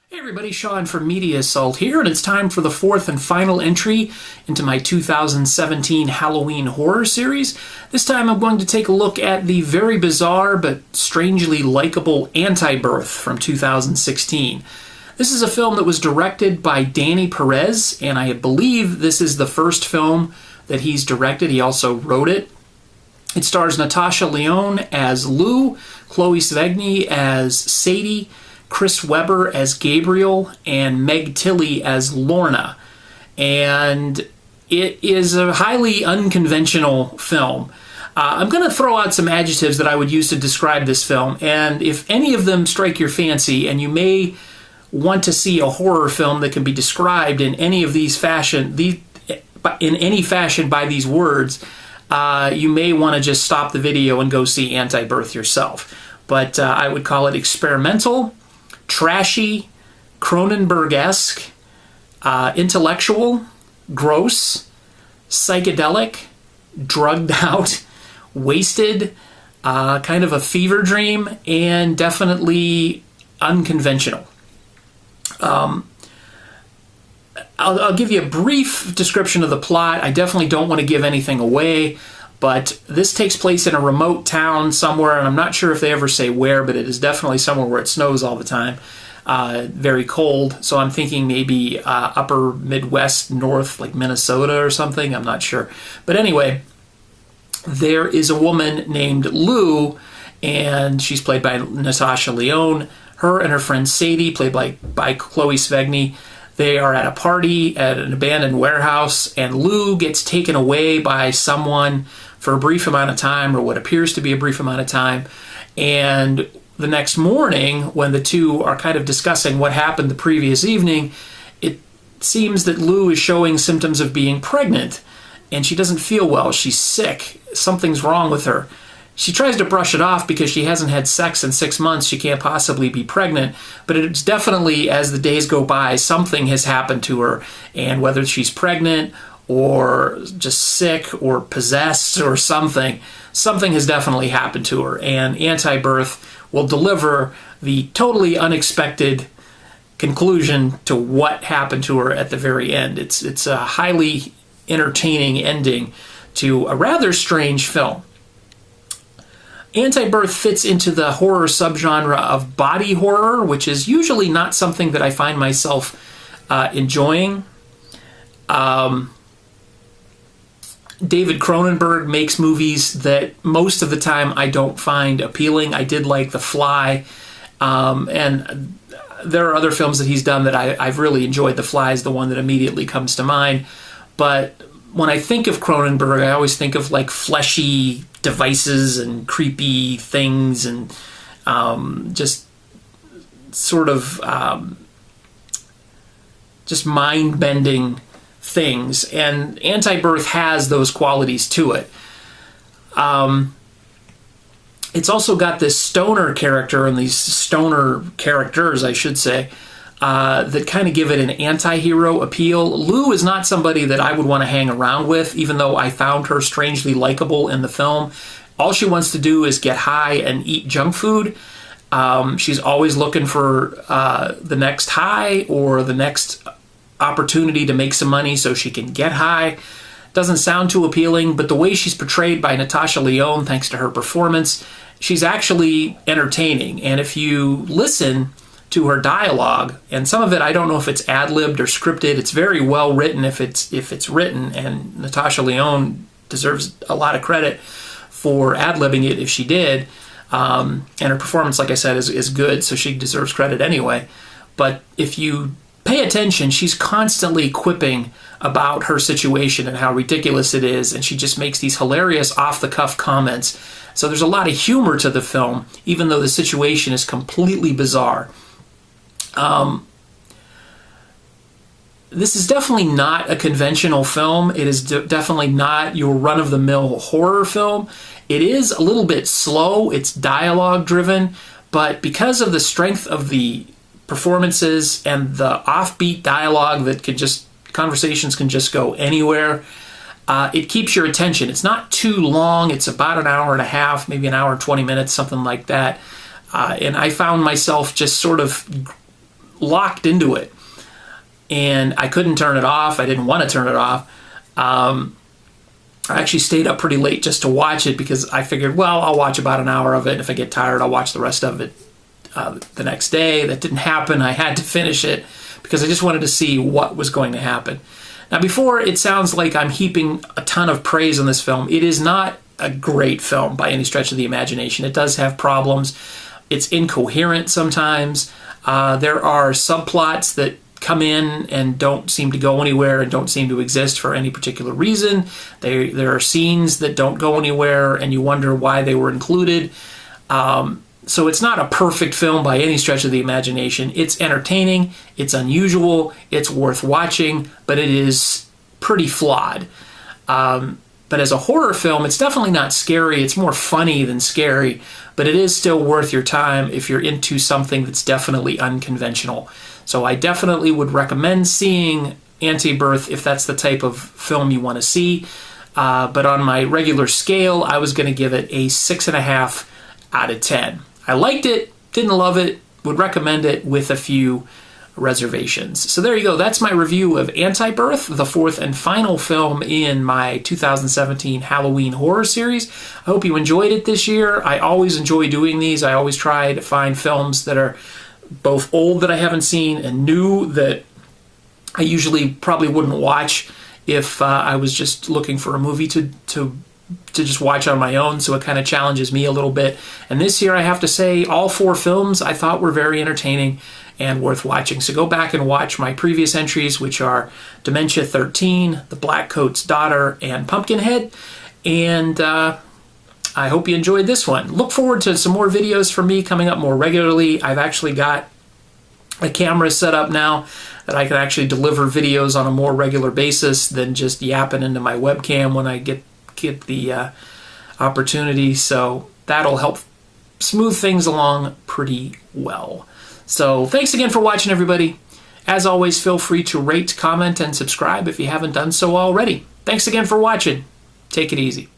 Hey everybody, Sean from Media Assault here, and it's time for the fourth and final entry into my 2017 Halloween horror series. This time I'm going to take a look at the very bizarre but strangely likable Antibirth from 2016. This is a film that was directed by Danny Perez, and I believe this is the first film that he's directed. He also wrote it. It stars Natasha Lyonne as Lou, Chloe Sevigny as Sadie, Chris Webber as Gabriel, and Meg Tilly as Lorna. And it is a highly unconventional film. I'm going to throw out some adjectives that I would use to describe this film, and if any of them strike your fancy and you may want to see a horror film that can be described in any of these in any fashion by these words, you may want to just stop the video and go see Antibirth yourself. But I would call it experimental, trashy, Cronenberg-esque, intellectual, gross, psychedelic, drugged out, wasted, kind of a fever dream, and definitely unconventional. I'll give you a brief description of the plot. I definitely don't want to give anything away, but this takes place in a remote town somewhere, and I'm not sure if they ever say where, but it is definitely somewhere where it snows all the time. Very cold, so I'm thinking maybe upper Midwest, north, like Minnesota or something. I'm not sure. But anyway, there is a woman named Lou, and she's played by Natasha Lyonne. Her and her friend Sadie, played by Chloe Sevigny, they are at a party at an abandoned warehouse, and Lou gets taken away by someone for a brief amount of time, or what appears to be a brief amount of time. And the next morning, when the two are kind of discussing what happened the previous evening, it seems that Lou is showing symptoms of being pregnant, and she doesn't feel well. She's sick. Something's wrong with her. She tries to brush it off because she hasn't had sex in 6 months. She can't possibly be pregnant. But it's definitely, as the days go by, something has happened to her. And whether she's pregnant or just sick or possessed or something has definitely happened to her. And Antibirth will deliver the totally unexpected conclusion to what happened to her at the very end. It's a highly entertaining ending to a rather strange film. Antibirth fits into the horror subgenre of body horror, which is usually not something that I find myself enjoying. David Cronenberg makes movies that most of the time I don't find appealing. I did like The Fly, and there are other films that he's done that I've really enjoyed. The Fly is the one that immediately comes to mind. But when I think of Cronenberg, I always think of like fleshy devices and creepy things and just sort of just mind-bending things. And Antibirth has those qualities to it. It's also got this stoner character, and these stoner characters, I should say, that kind of give it an anti-hero appeal. Lou is not somebody that I would want to hang around with, even though I found her strangely likable in the film. All she wants to do is get high and eat junk food. She's always looking for the next high or the next opportunity to make some money so she can get high. Doesn't sound too appealing, but the way she's portrayed by Natasha Lyonne, thanks to her performance, she's actually entertaining. And if you listen to her dialogue, and some of it I don't know if it's ad-libbed or scripted. It's very well written if it's written, and Natasha Lyonne deserves a lot of credit for ad-libbing it if she did. And her performance, like I said, is good, so she deserves credit anyway. But if you pay attention, she's constantly quipping about her situation and how ridiculous it is, and she just makes these hilarious off-the-cuff comments. So there's a lot of humor to the film, even though the situation is completely bizarre. This is definitely not a conventional film. It is definitely not your run-of-the-mill horror film. It is a little bit slow. It's dialogue-driven, but because of the strength of the performances and the offbeat dialogue that conversations can just go anywhere, it keeps your attention. It's not too long. It's about an hour and a half, maybe an hour and 20 minutes, something like that. And I found myself just sort of locked into it, and I couldn't turn it off. I didn't want to turn it off. I actually stayed up pretty late just to watch it because I figured, well, I'll watch about an hour of it. If I get tired, I'll watch the rest of it the next day. That didn't happen. I had to finish it because I just wanted to see what was going to happen. Now, before it sounds like I'm heaping a ton of praise on this film, it is not a great film by any stretch of the imagination. It does have problems. It's incoherent sometimes. There are subplots that come in and don't seem to go anywhere and don't seem to exist for any particular reason. There are scenes that don't go anywhere and you wonder why they were included. So it's not a perfect film by any stretch of the imagination. It's entertaining, it's unusual, it's worth watching, but it is pretty flawed. But as a horror film, it's definitely not scary. It's more funny than scary, but it is still worth your time if you're into something that's definitely unconventional. So I definitely would recommend seeing Antibirth if that's the type of film you want to see. But on my regular scale, I was going to give it a 6.5 out of 10. I liked it, didn't love it, would recommend it with a few reservations. So there you go. That's my review of Antibirth, the fourth and final film in my 2017 Halloween horror series. I hope you enjoyed it this year. I always enjoy doing these. I always try to find films that are both old that I haven't seen and new that I usually probably wouldn't watch if I was just looking for a movie to just watch on my own, so it kind of challenges me a little bit. And this year, I have to say, all four films I thought were very entertaining and worth watching. So go back and watch my previous entries, which are Dementia 13, The Black Coat's Daughter, and Pumpkinhead. And I hope you enjoyed this one. Look forward to some more videos from me coming up more regularly. I've actually got a camera set up now that I can actually deliver videos on a more regular basis than just yapping into my webcam when I get the opportunity. So that'll help smooth things along pretty well. So thanks again for watching, everybody. As always, feel free to rate, comment, and subscribe if you haven't done so already. Thanks again for watching. Take it easy.